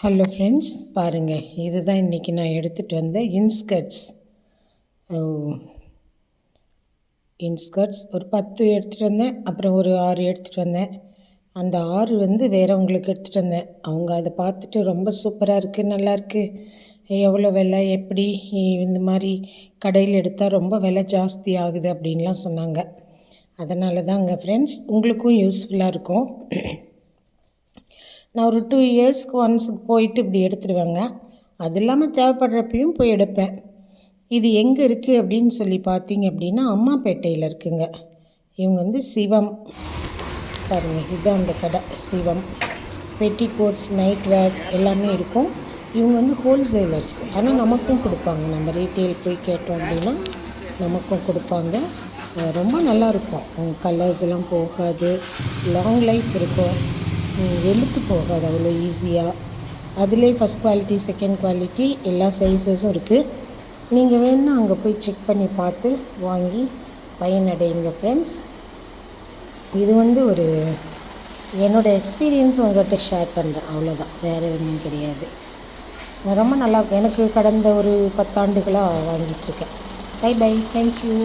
Hello friends, பாருங்கள், இதுதான் இன்றைக்கி நான் எடுத்துகிட்டு வந்த இன்ஸ்கர்ட்ஸ் ஒரு 10 எடுத்துகிட்டு வந்தேன். அப்புறம் ஒரு 6 எடுத்துகிட்டு வந்தேன். அந்த 6 வேறவங்களுக்கு எடுத்துகிட்டு வந்தேன். அவங்க அதை பார்த்துட்டு ரொம்ப சூப்பராக இருக்குது, நல்லாயிருக்கு, எவ்வளோ விலை, எப்படி இந்த மாதிரி கடையில் எடுத்தால் ரொம்ப விலை ஜாஸ்தி ஆகுது அப்படின்லாம் சொன்னாங்க. அதனால தாங்க ஃப்ரெண்ட்ஸ், உங்களுக்கும் யூஸ்ஃபுல்லாக இருக்கும். நான் ஒரு 2 இயர்ஸ்க்கு ஒன்ஸ் போயிட்டு இப்படி எடுத்துடுவேங்க. அது இல்லாமல் தேவைப்படுறப்பையும் போய் எடுப்பேன். இது எங்கே இருக்குது அப்படின்னு சொல்லி பார்த்தீங்க அப்படின்னா, அம்மாப்பேட்டையில் இருக்குங்க. இவங்க சிவம், பாருங்கள், இதுதான் அந்த கடை சிவம். பெட்டிகோட்ஸ், நைட் வேர் எல்லாமே இருக்கும். இவங்க ஹோல்சேலர்ஸ், ஆனால் நமக்கும் கொடுப்பாங்க. நம்ம ரீட்டெயில் போய் கேட்டோம் அப்படின்னா நமக்கும் கொடுப்பாங்க. ரொம்ப நல்லாயிருக்கும். கலர்ஸ் எல்லாம் போகாது, லாங் லைஃப் இருக்கும், வெளுத்து போகாது அவ்வளோ ஈஸியாக. அதிலே ஃபஸ்ட் குவாலிட்டி, செகண்ட் குவாலிட்டி எல்லா சைஸஸும் இருக்குது. நீங்கள் வேணுன்னா அங்கே போய் செக் பண்ணி பார்த்து வாங்கி பயனடைங்க ஃப்ரெண்ட்ஸ். இது ஒரு என்னோடய எக்ஸ்பீரியன்ஸ் உங்கள்கிட்ட ஷேர் பண்ணுறேன், அவ்வளோதான், வேறு ஒன்றும் கிடையாது. ரொம்ப நல்லா, எனக்கு கடந்த ஒரு 10 ஆண்டுகளாக வாங்கிட்டுருக்கேன். By by, thank you.